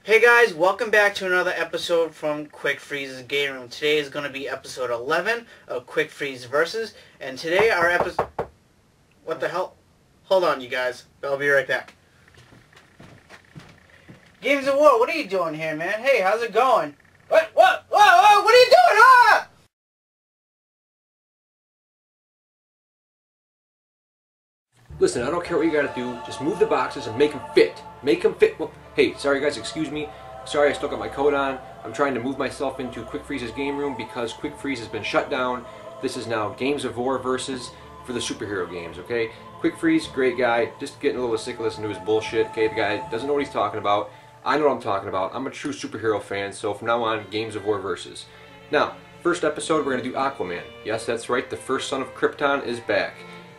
Hey guys, welcome back to another episode from Quickfreeze's Game Room. Today is going to be episode 11 of Quickfreeze Versus, and today our episode... What the hell? Hold on, you guys. I'll be right back. Gamezof, what are you doing here, man? Hey, how's it going? What are you doing? Ah! Listen, I don't care what you gotta do. Just move the boxes and make them fit. Make them fit. Well, hey, sorry guys, excuse me. Sorry I still got my coat on. I'm trying to move myself into Quickfreeze's game room because Quickfreeze has been shut down. This is now Gamezof versus for the superhero games, okay? Quickfreeze, great guy. Just getting a little sick of listening to his bullshit, okay? The guy doesn't know what he's talking about. I know what I'm talking about. I'm a true superhero fan, so from now on, Gamezof versus. Now, first episode, we're gonna do Aquaman. Yes, that's right, the first son of Krypton is back.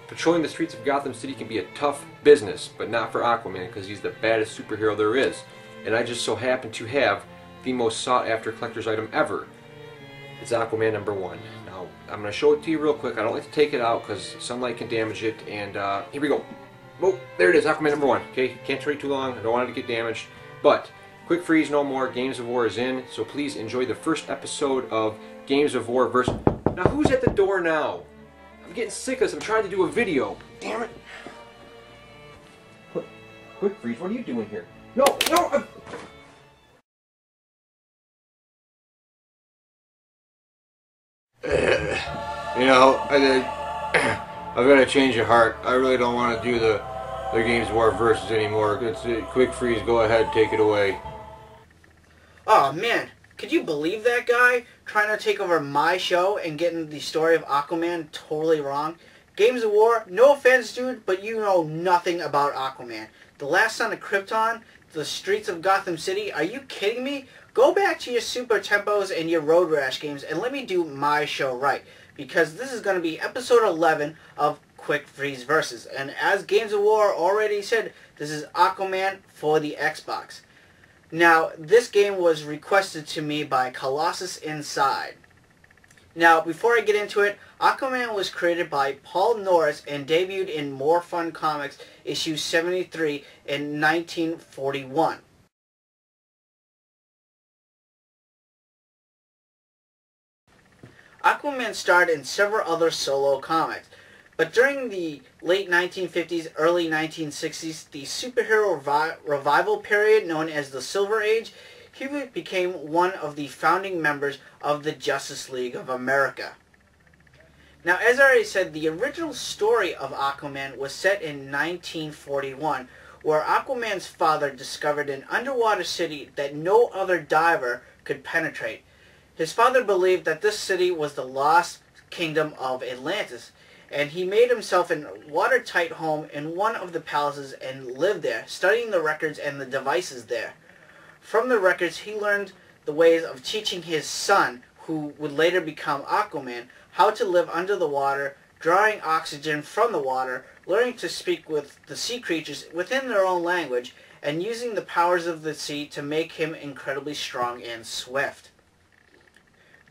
Patrolling the streets of Gotham City can be a tough business, but not for Aquaman because he's the baddest superhero there is. And I just so happen to have the most sought after collector's item ever. It's Aquaman #1. Now, I'm going to show it to you real quick. I don't like to take it out because sunlight can damage it. And here we go. Oh, there it is, Aquaman #1. Okay, can't wait too long. I don't want it to get damaged. But, Quickfreeze no more. Gamezof is in. So please enjoy the first episode of Gamezof versus... Now, who's at the door now? I'm getting sick of this. I'm trying to do a video. Damn it. Quickfreeze, what are you doing here? No! You know, I've got to change of heart. I really don't want to do the Gamezof versus anymore. It's Quickfreeze, go ahead, take it away. Oh man, could you believe that guy trying to take over my show and getting the story of Aquaman totally wrong? Gamezof, no offense dude, but you know nothing about Aquaman. The last son of Krypton, the streets of Gotham City, are you kidding me? Go back to your Super Tempos and your Road Rash games and let me do my show right. Because this is going to be episode 11 of Quickfreeze Versus. And as Gamezof already said, this is Aquaman for the Xbox. Now, this game was requested to me by Colossus Inside. Now, before I get into it, Aquaman was created by Paul Norris and debuted in More Fun Comics issue 73 in 1941. Aquaman starred in several other solo comics, but during the late 1950s, early 1960s, the superhero revival period known as the Silver Age, he became one of the founding members of the Justice League of America. Now, as I already said, the original story of Aquaman was set in 1941, where Aquaman's father discovered an underwater city that no other diver could penetrate. His father believed that this city was the lost kingdom of Atlantis, and he made himself a watertight home in one of the palaces and lived there, studying the records and the devices there. From the records, he learned the ways of teaching his son, who would later become Aquaman, how to live under the water, drawing oxygen from the water, learning to speak with the sea creatures within their own language, and using the powers of the sea to make him incredibly strong and swift.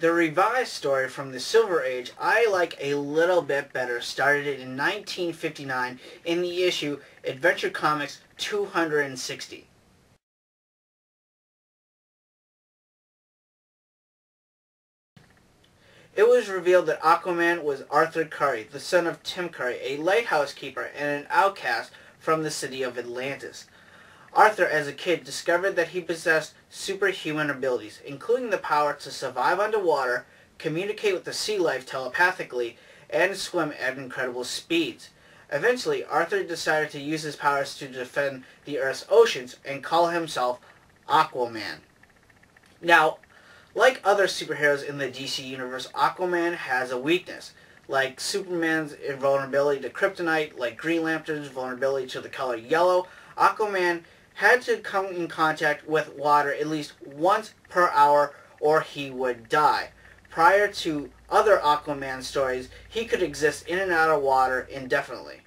The revised story from the Silver Age I like a little bit better, started in 1959 in the issue Adventure Comics 260. It was revealed that Aquaman was Arthur Curry, the son of Tim Curry, a lighthouse keeper and an outcast from the city of Atlantis. Arthur, as a kid, discovered that he possessed superhuman abilities, including the power to survive underwater, communicate with the sea life telepathically, and swim at incredible speeds. Eventually, Arthur decided to use his powers to defend the Earth's oceans and call himself Aquaman. Now, like other superheroes in the DC universe, Aquaman has a weakness. Like Superman's invulnerability to kryptonite, like Green Lantern's vulnerability to the color yellow, Aquaman had to come in contact with water at least once per hour or he would die. Prior to other Aquaman stories, he could exist in and out of water indefinitely.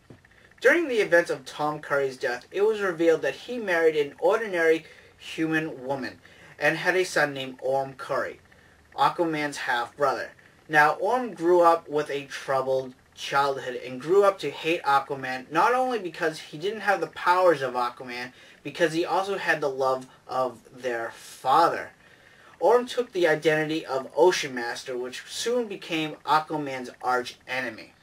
During the events of Tom Curry's death, it was revealed that he married an ordinary human woman and had a son named Orm Curry, Aquaman's half-brother. Now, Orm grew up with a troubled childhood and grew up to hate Aquaman, not only because he didn't have the powers of Aquaman, because he also had the love of their father. Orm took the identity of Ocean Master, which soon became Aquaman's arch enemy.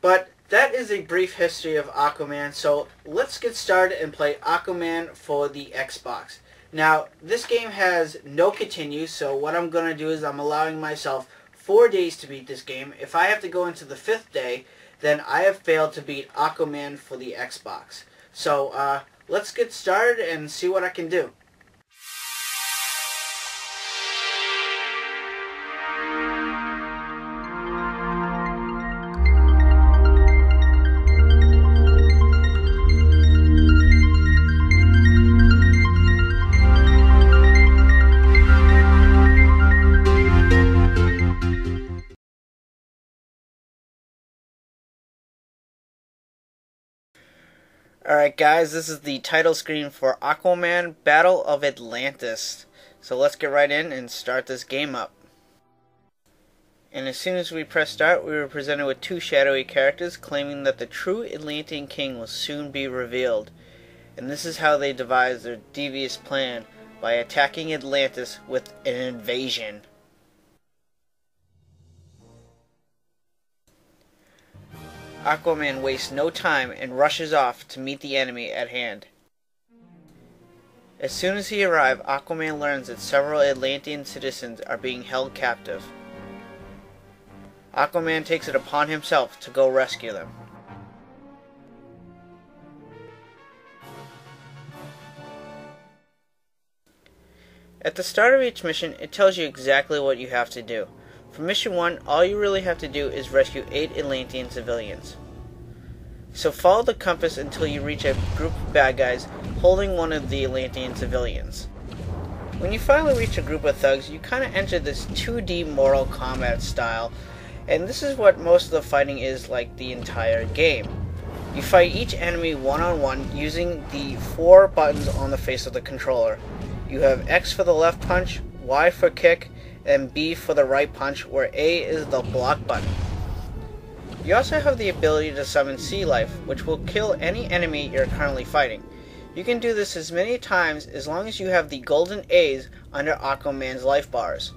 But that is a brief history of Aquaman, so let's get started and play Aquaman for the Xbox. Now, this game has no continue, so what I'm going to do is I'm allowing myself 4 days to beat this game. If I have to go into the 5th day, then I have failed to beat Aquaman for the Xbox. So, let's get started and see what I can do. Alright guys, this is the title screen for Aquaman Battle of Atlantis. So let's get right in and start this game up. And as soon as we press start, we were presented with two shadowy characters claiming that the true Atlantean king will soon be revealed. And this is how they devised their devious plan, by attacking Atlantis with an invasion. Aquaman wastes no time and rushes off to meet the enemy at hand. As soon as he arrives, Aquaman learns that several Atlantean citizens are being held captive. Aquaman takes it upon himself to go rescue them. At the start of each mission, it tells you exactly what you have to do. For Mission 1, all you really have to do is rescue 8 Atlantean civilians. So follow the compass until you reach a group of bad guys holding one of the Atlantean civilians. When you finally reach a group of thugs, you kind of enter this 2D Mortal Kombat style, and this is what most of the fighting is like the entire game. You fight each enemy one-on-one using the 4 buttons on the face of the controller. You have X for the left punch, Y for kick, and B for the right punch, where A is the block button. You also have the ability to summon Sea Life, which will kill any enemy you're currently fighting. You can do this as many times as long as you have the golden A's under Aquaman's life bars.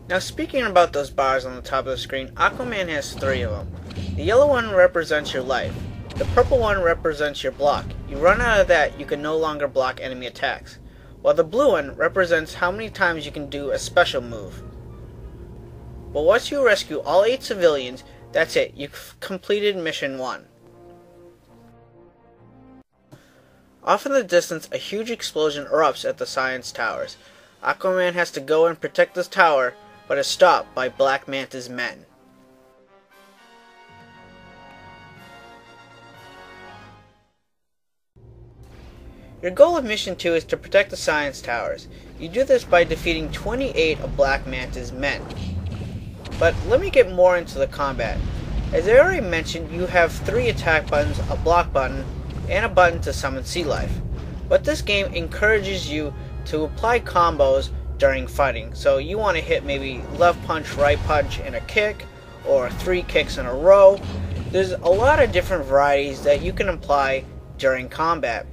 Now speaking about those bars on the top of the screen, Aquaman has 3 of them. The yellow one represents your life. The purple one represents your block. You run out of that, you can no longer block enemy attacks. While the blue one represents how many times you can do a special move. But once you rescue all 8 civilians, that's it, you've completed Mission 1. Off in the distance, a huge explosion erupts at the science towers. Aquaman has to go and protect this tower, but is stopped by Black Manta's men. Your goal of Mission 2 is to protect the science towers. You do this by defeating 28 of Black Manta's men. But let me get more into the combat. As I already mentioned, you have 3 attack buttons, a block button, and a button to summon Sea Life. But this game encourages you to apply combos during fighting. So you want to hit maybe left punch, right punch, and a kick, or 3 kicks in a row. There's a lot of different varieties that you can apply during combat.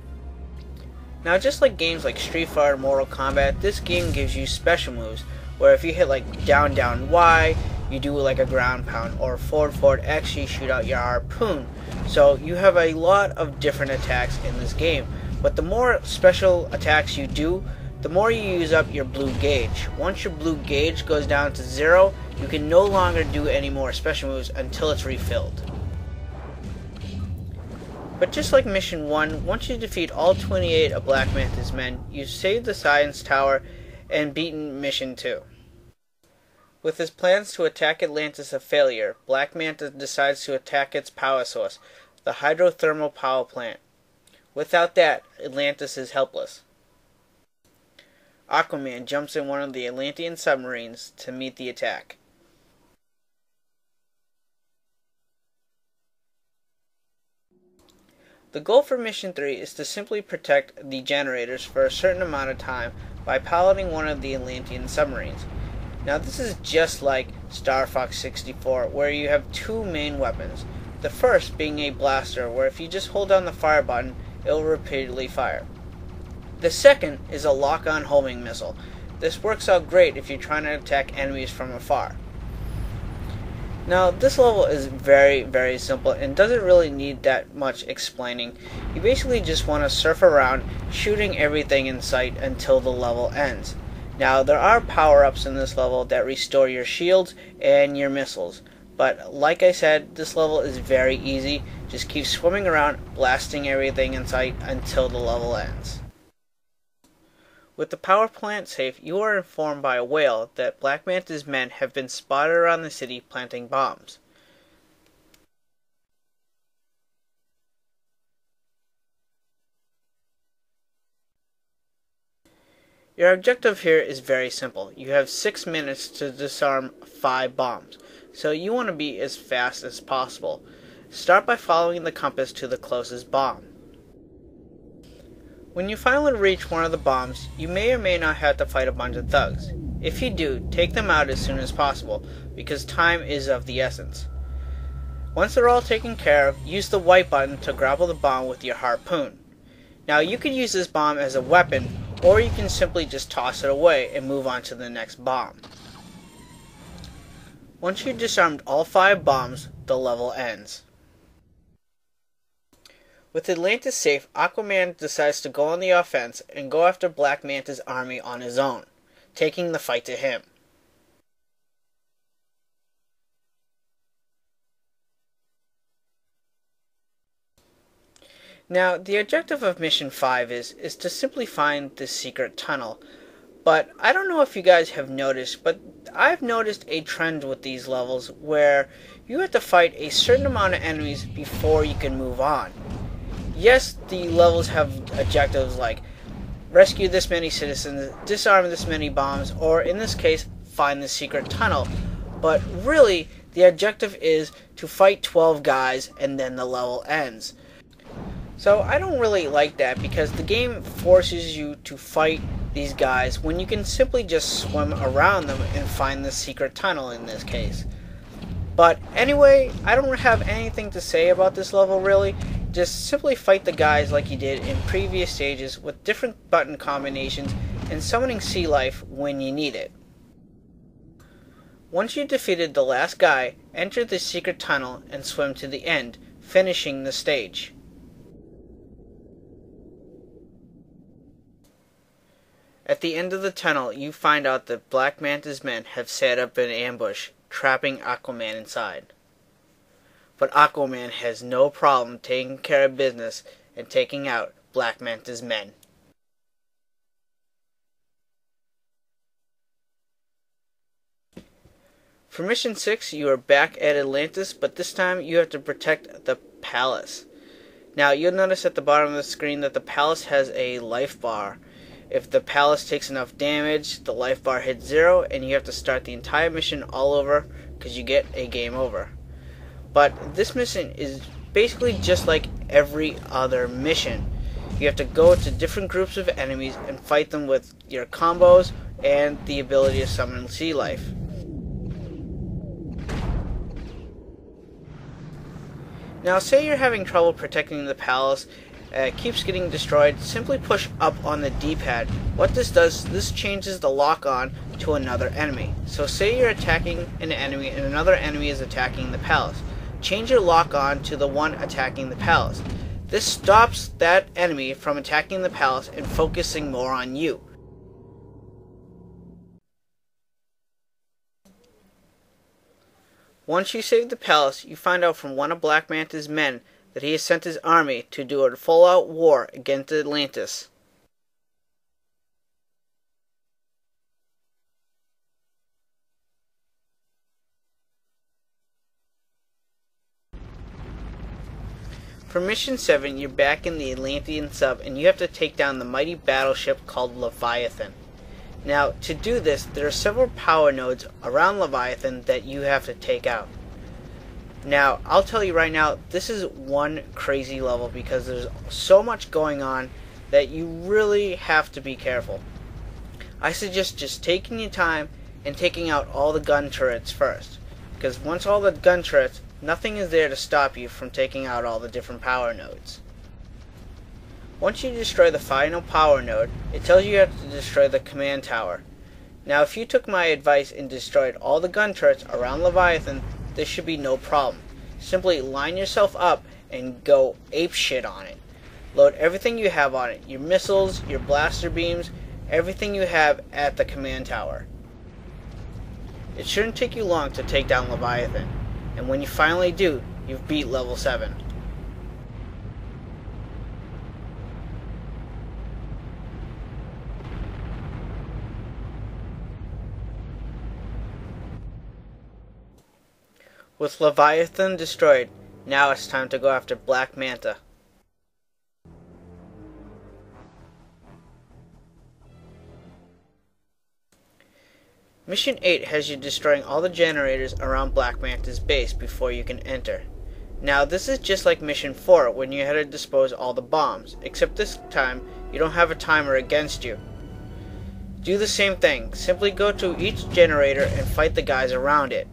Now, just like games like Street Fighter, Mortal Kombat, this game gives you special moves, where if you hit like down down Y, you do like a ground pound, or forward forward X, you shoot out your harpoon. So you have a lot of different attacks in this game, but the more special attacks you do, the more you use up your blue gauge. Once your blue gauge goes down to 0, you can no longer do any more special moves until it's refilled. But just like Mission 1, once you defeat all 28 of Black Manta's men, you've saved the Science Tower and beaten Mission 2. With his plans to attack Atlantis a failure, Black Manta decides to attack its power source, the hydrothermal power plant. Without that, Atlantis is helpless. Aquaman jumps in one of the Atlantean submarines to meet the attack. The goal for Mission 3 is to simply protect the generators for a certain amount of time by piloting one of the Atlantean submarines. Now this is just like Star Fox 64, where you have two main weapons. The first being a blaster, where if you just hold down the fire button, it will repeatedly fire. The second is a lock-on homing missile. This works out great if you're trying to attack enemies from afar. Now this level is very simple and doesn't really need that much explaining. You basically just want to surf around shooting everything in sight until the level ends. Now there are power-ups in this level that restore your shields and your missiles. But like I said, this level is very easy. Just keep swimming around, blasting everything in sight until the level ends. With the power plant safe, you are informed by a whale that Black Manta's men have been spotted around the city planting bombs. Your objective here is very simple. You have 6 minutes to disarm 5 bombs, so you want to be as fast as possible. Start by following the compass to the closest bomb. When you finally reach one of the bombs, you may or may not have to fight a bunch of thugs. If you do, take them out as soon as possible, because time is of the essence. Once they're all taken care of, use the white button to grapple the bomb with your harpoon. Now you could use this bomb as a weapon, or you can simply just toss it away and move on to the next bomb. Once you've disarmed all 5 bombs, the level ends. With Atlantis safe, Aquaman decides to go on the offense and go after Black Manta's army on his own, taking the fight to him. Now, the objective of Mission 5 is to simply find this secret tunnel. But I don't know if you guys have noticed, but I've noticed a trend with these levels where you have to fight a certain amount of enemies before you can move on. Yes, the levels have objectives like rescue this many citizens, disarm this many bombs, or in this case, find the secret tunnel. But really, the objective is to fight 12 guys and then the level ends. So I don't really like that because the game forces you to fight these guys when you can simply just swim around them and find the secret tunnel in this case. But anyway, I don't have anything to say about this level really. Just simply fight the guys like you did in previous stages with different button combinations and summoning sea life when you need it. Once you've defeated the last guy, enter the secret tunnel and swim to the end, finishing the stage. At the end of the tunnel, you find out that Black Manta's men have set up an ambush, trapping Aquaman inside. But Aquaman has no problem taking care of business and taking out Black Manta's men. For Mission 6, you are back at Atlantis, but this time you have to protect the palace. Now, you'll notice at the bottom of the screen that the palace has a life bar. If the palace takes enough damage, the life bar hits 0, and you have to start the entire mission all over because you get a game over. But this mission is basically just like every other mission. You have to go to different groups of enemies and fight them with your combos and the ability to summon sea life. Now say you're having trouble protecting the palace, keeps getting destroyed, simply push up on the D-pad. What this does, this changes the lock-on to another enemy. So say you're attacking an enemy and another enemy is attacking the palace. Change your lock-on to the one attacking the palace. This stops that enemy from attacking the palace and focusing more on you. Once you save the palace, you find out from one of Black Manta's men that he has sent his army to do a full-out war against Atlantis. For Mission 7, you're back in the Atlantean sub and you have to take down the mighty battleship called Leviathan. Now, to do this, there are several power nodes around Leviathan that you have to take out. Now, I'll tell you right now, this is one crazy level because there's so much going on that you really have to be careful. I suggest just taking your time and taking out all the gun turrets first. Because once all the gun turrets, nothing is there to stop you from taking out all the different power nodes. Once you destroy the final power node, it tells you have to destroy the command tower. Now if you took my advice and destroyed all the gun turrets around Leviathan, this should be no problem. Simply line yourself up and go apeshit on it. Load everything you have on it, your missiles, your blaster beams, everything you have at the command tower. It shouldn't take you long to take down Leviathan, and when you finally do, you've beat level 7. With Leviathan destroyed, now it's time to go after Black Manta. Mission 8 has you destroying all the generators around Black Manta's base before you can enter. Now this is just like Mission 4 when you had to dispose all the bombs, except this time you don't have a timer against you. Do the same thing, simply go to each generator and fight the guys around it.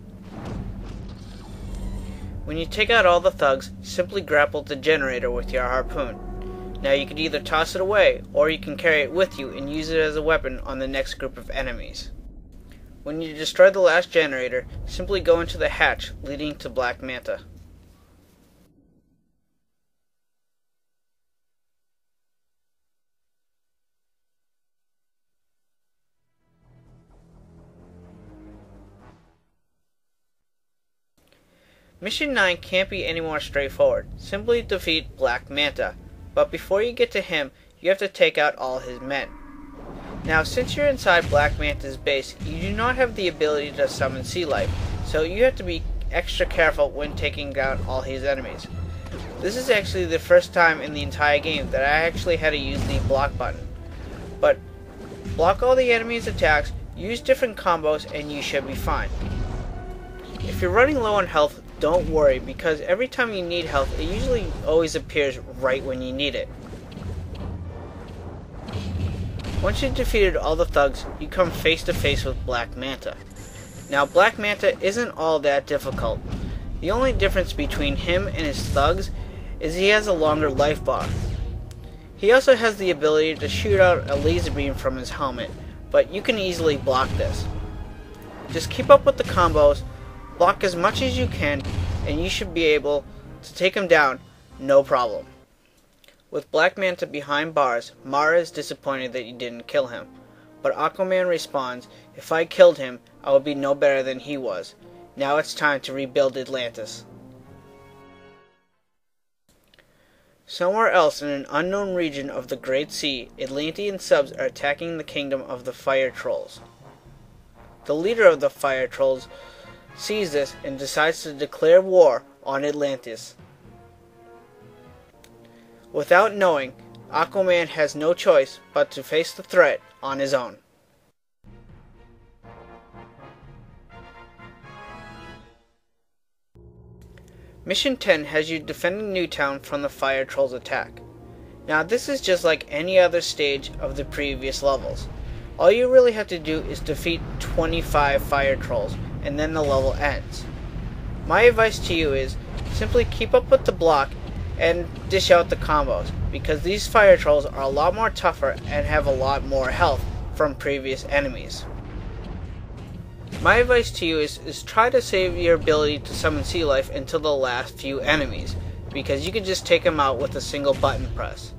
When you take out all the thugs, simply grapple the generator with your harpoon. Now you can either toss it away, or you can carry it with you and use it as a weapon on the next group of enemies. When you destroy the last generator, simply go into the hatch leading to Black Manta. Mission 9 can't be any more straightforward. Simply defeat Black Manta, but before you get to him, you have to take out all his men. Now, since you're inside Black Manta's base, you do not have the ability to summon sea life, so you have to be extra careful when taking down all his enemies. This is actually the first time in the entire game that I actually had to use the block button. But block all the enemy's attacks, use different combos, and you should be fine. If you're running low on health, don't worry, because every time you need health, it usually always appears right when you need it. Once you've defeated all the thugs, you come face to face with Black Manta. Now, Black Manta isn't all that difficult. The only difference between him and his thugs is he has a longer life bar. He also has the ability to shoot out a laser beam from his helmet, but you can easily block this. Just keep up with the combos, block as much as you can, and you should be able to take him down, no problem. With Black Manta behind bars, Mara is disappointed that you didn't kill him. But Aquaman responds, "If I killed him, I would be no better than he was. Now it's time to rebuild Atlantis." Somewhere else in an unknown region of the Great Sea, Atlantean subs are attacking the kingdom of the Fire Trolls. The leader of the Fire Trolls sees this and decides to declare war on Atlantis. Without knowing, Aquaman has no choice but to face the threat on his own. Mission 10 has you defending Newtown from the Fire Trolls' attack. Now this is just like any other stage of the previous levels. All you really have to do is defeat 25 Fire Trolls, and then the level ends. My advice to you is, simply keep up with the block and dish out the combos, because these Fire Trolls are a lot more tougher and have a lot more health from previous enemies. My advice to you is try to save your ability to summon sea life until the last few enemies, because you can just take them out with a single button press.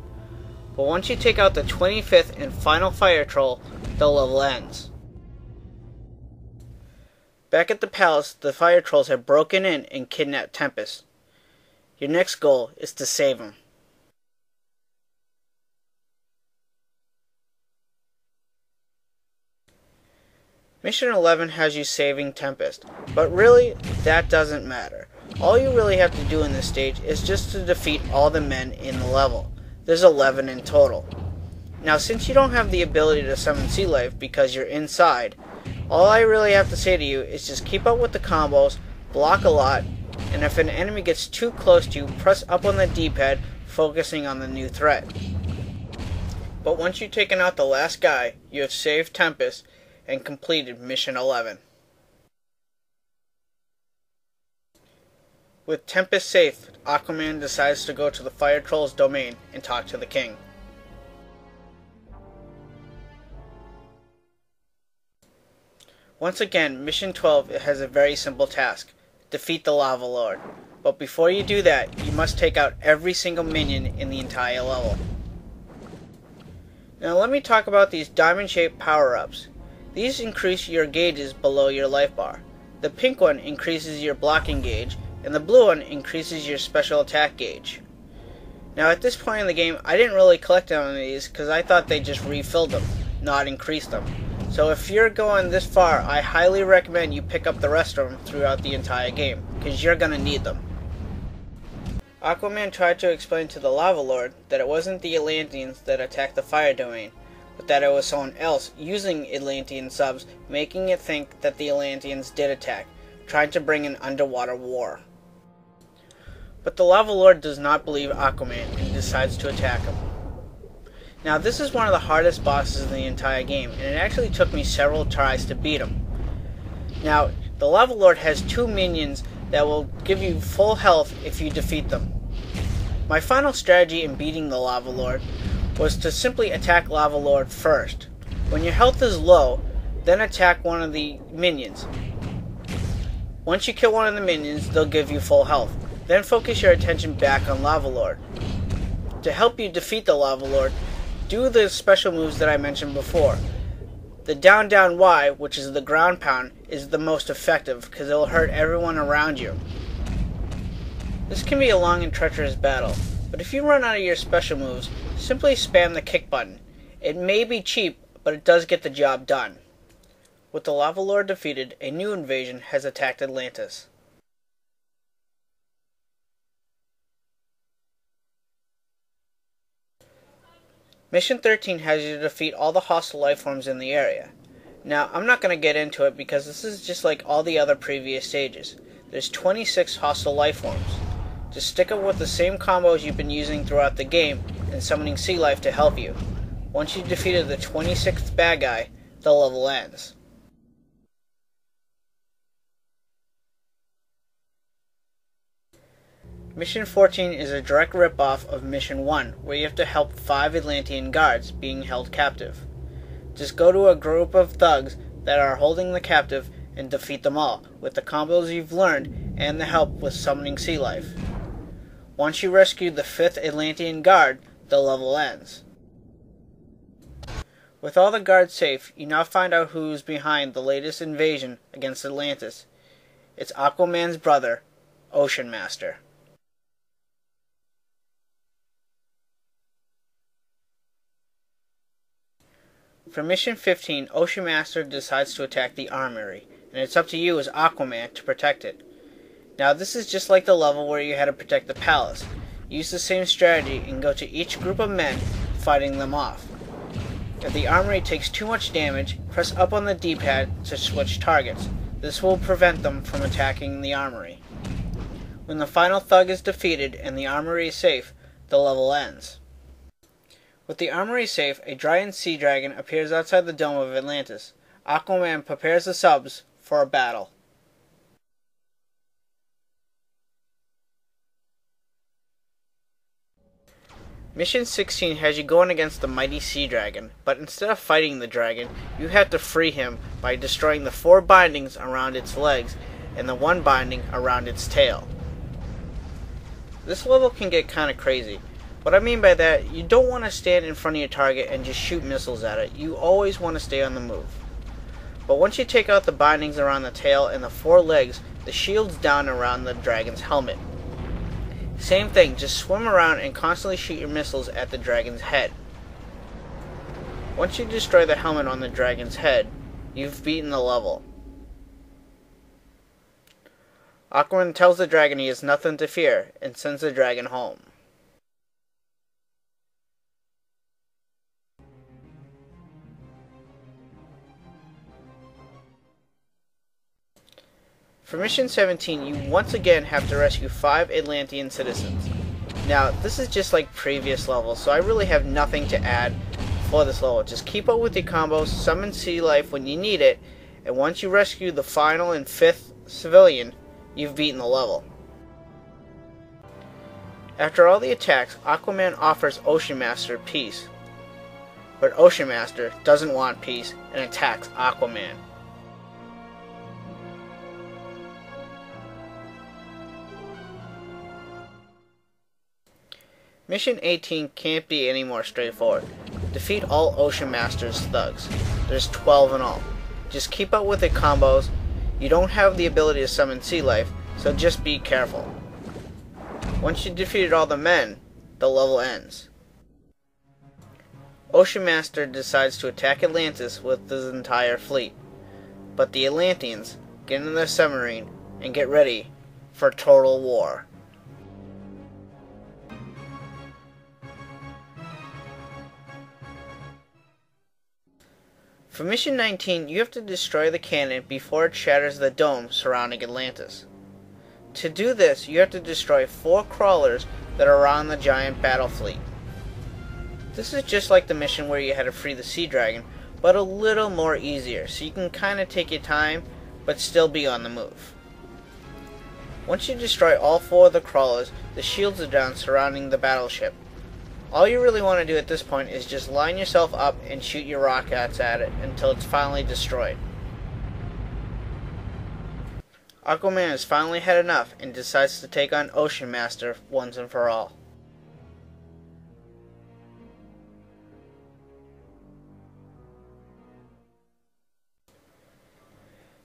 But once you take out the 25th and final Fire Troll, the level ends. Back at the palace, the Fire Trolls have broken in and kidnapped Tempest. Your next goal is to save him. Mission 11 has you saving Tempest, but really, that doesn't matter. All you really have to do in this stage is just to defeat all the men in the level. There's 11 in total. Now, since you don't have the ability to summon sea life because you're inside, all I really have to say to you is just keep up with the combos, block a lot, and if an enemy gets too close to you, press up on the D-pad, focusing on the new threat. But once you've taken out the last guy, you have saved Tempest, and completed Mission 11. With Tempest safe, Aquaman decides to go to the Fire Troll's domain and talk to the king. Once again, Mission 12 has a very simple task: defeat the Lava Lord. But before you do that, you must take out every single minion in the entire level. Now let me talk about these diamond-shaped power-ups. These increase your gauges below your life bar. The pink one increases your blocking gauge, and the blue one increases your special attack gauge. Now at this point in the game, I didn't really collect on these because I thought they just refilled them, not increased them. So if you're going this far, I highly recommend you pick up the rest of them throughout the entire game, because you're going to need them. Aquaman tried to explain to the Lava Lord that it wasn't the Atlanteans that attacked the Fire Domain, but that it was someone else using Atlantean subs, making it think that the Atlanteans did attack, trying to bring an underwater war. But the Lava Lord does not believe Aquaman and decides to attack him. Now this is one of the hardest bosses in the entire game, and it actually took me several tries to beat him. Now, the Lava Lord has 2 minions that will give you full health if you defeat them. My final strategy in beating the Lava Lord was to simply attack Lava Lord first. When your health is low, then attack one of the minions. Once you kill one of the minions, they'll give you full health. Then focus your attention back on Lava Lord. To help you defeat the Lava Lord, do the special moves that I mentioned before. The down down Y, which is the ground pound, is the most effective because it will hurt everyone around you. This can be a long and treacherous battle, but if you run out of your special moves, simply spam the kick button. It may be cheap, but it does get the job done. With the Lava Lord defeated, a new invasion has attacked Atlantis. Mission 13 has you to defeat all the hostile life forms in the area. Now, I'm not going to get into it because this is just like all the other previous stages. There's 26 hostile life forms. Just stick up with the same combos you've been using throughout the game and summoning sea life to help you. Once you've defeated the 26th bad guy, the level ends. Mission 14 is a direct rip-off of Mission 1, where you have to help 5 Atlantean guards being held captive. Just go to a group of thugs that are holding the captive and defeat them all, with the combos you've learned and the help with summoning sea life. Once you rescue the 5th Atlantean guard, the level ends. With all the guards safe, you now find out who's behind the latest invasion against Atlantis. It's Aquaman's brother, Ocean Master. For Mission 15, Ocean Master decides to attack the armory, and it's up to you as Aquaman to protect it. Now this is just like the level where you had to protect the palace. Use the same strategy and go to each group of men, fighting them off. If the armory takes too much damage, press up on the D-pad to switch targets. This will prevent them from attacking the armory. When the final thug is defeated and the armory is safe, the level ends. With the armory safe, a giant sea dragon appears outside the dome of Atlantis. Aquaman prepares the subs for a battle. Mission 16 has you going against the mighty sea dragon, but instead of fighting the dragon, you have to free him by destroying the 4 bindings around its legs and the 1 binding around its tail. This level can get kinda crazy. What I mean by that, you don't want to stand in front of your target and just shoot missiles at it. You always want to stay on the move. But once you take out the bindings around the tail and the 4 legs, the shield's down around the dragon's helmet. Same thing, just swim around and constantly shoot your missiles at the dragon's head. Once you destroy the helmet on the dragon's head, you've beaten the level. Aquaman tells the dragon he has nothing to fear and sends the dragon home. For Mission 17, you once again have to rescue 5 Atlantean citizens. Now, this is just like previous levels, so I really have nothing to add for this level. Just keep up with your combos, summon sea life when you need it, and once you rescue the final and 5th civilian, you've beaten the level. After all the attacks, Aquaman offers Ocean Master peace. But Ocean Master doesn't want peace and attacks Aquaman. Mission 18 can't be any more straightforward. Defeat all Ocean Master's thugs. There's 12 in all. Just keep up with the combos. You don't have the ability to summon sea life, so just be careful. Once you've defeated all the men, the level ends. Ocean Master decides to attack Atlantis with his entire fleet, but the Atlanteans get in their submarine and get ready for total war. For Mission 19, you have to destroy the cannon before it shatters the dome surrounding Atlantis. To do this, you have to destroy 4 crawlers that are around the giant battle fleet. This is just like the mission where you had to free the sea dragon, but a little more easier, so you can kind of take your time, but still be on the move. Once you destroy all 4 of the crawlers, the shields are down surrounding the battleship. All you really want to do at this point is just line yourself up and shoot your rockets at it until it's finally destroyed. Aquaman has finally had enough and decides to take on Ocean Master once and for all.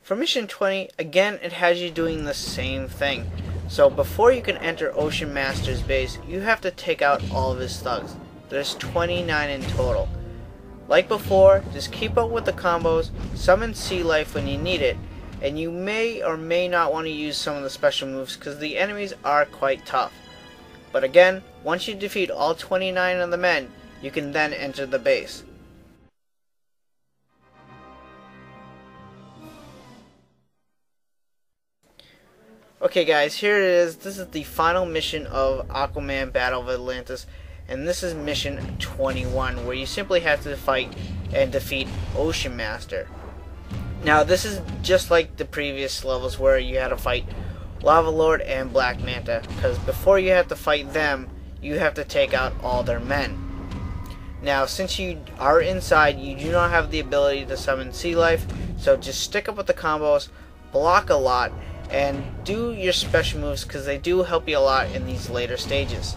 For Mission 20, again it has you doing the same thing. So before you can enter Ocean Master's base, you have to take out all of his thugs. There's 29 in total. Like before, just keep up with the combos, summon sea life when you need it, and you may or may not want to use some of the special moves because the enemies are quite tough. But again, once you defeat all 29 of the men, you can then enter the base. Okay guys, here it is. This is the final mission of Aquaman Battle of Atlantis, and this is Mission 21, where you simply have to fight and defeat Ocean Master. Now this is just like the previous levels where you had to fight Lava Lord and Black Manta, because before you have to fight them, you have to take out all their men. Now since you are inside, you do not have the ability to summon sea life, so just stick up with the combos, block a lot, and do your special moves because they do help you a lot in these later stages.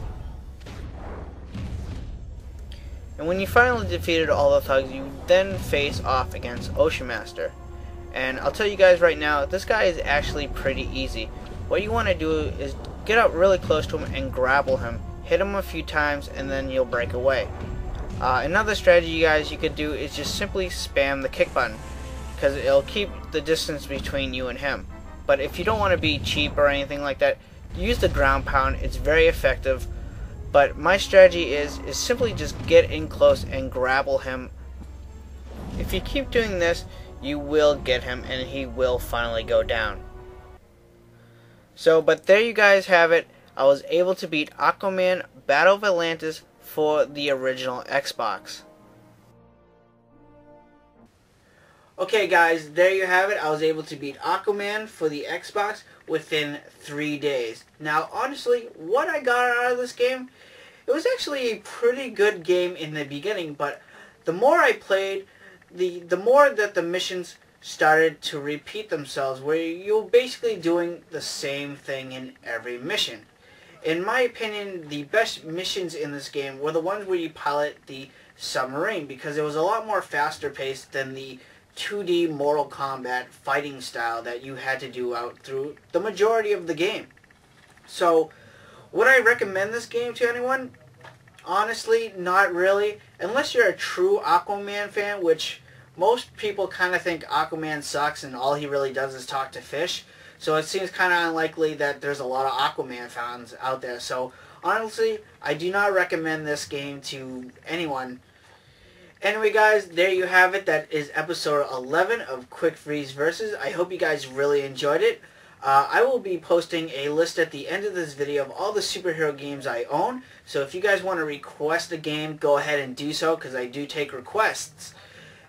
And when you finally defeated all the thugs, you then face off against Ocean Master. And I'll tell you guys right now, this guy is actually pretty easy. What you want to do is get up really close to him and grapple him. Hit him a few times and then you'll break away. Another strategy guys you could do is just simply spam the kick button, because it'll keep the distance between you and him. But if you don't want to be cheap or anything like that, use the ground pound. It's very effective. But my strategy is simply just get in close and grapple him. If you keep doing this, you will get him and he will finally go down. So, but there you guys have it. I was able to beat Aquaman Battle of Atlantis for the original Xbox. Okay guys, there you have it. I was able to beat Aquaman for the Xbox within 3 days. Now honestly, what I got out of this game, it was actually a pretty good game in the beginning, but the more I played, the more that the missions started to repeat themselves, where you're basically doing the same thing in every mission. In my opinion, the best missions in this game were the ones where you pilot the submarine, because it was a lot more faster paced than the 2D Mortal Kombat fighting style that you had to do out through the majority of the game. So, would I recommend this game to anyone? Honestly, not really. Unless you're a true Aquaman fan, which most people kind of think Aquaman sucks and all he really does is talk to fish. So it seems kind of unlikely that there's a lot of Aquaman fans out there. So, honestly, I do not recommend this game to anyone. Anyway guys, there you have it. That is episode 11 of Quickfreeze Versus. I hope you guys really enjoyed it. I will be posting a list at the end of this video of all the superhero games I own. So if you guys want to request a game, go ahead and do so, because I do take requests.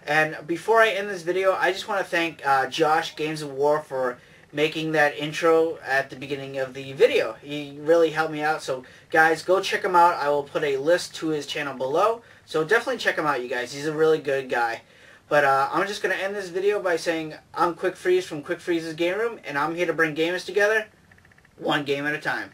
And before I end this video, I just want to thank Josh, Games of War, for making that intro at the beginning of the video. He really helped me out. So guys, go check him out. I will put a list to his channel below. So definitely check him out, you guys. He's a really good guy. But I'm just going to end this video by saying I'm Quickfreeze from Quickfreeze's Game Room, and I'm here to bring gamers together one game at a time.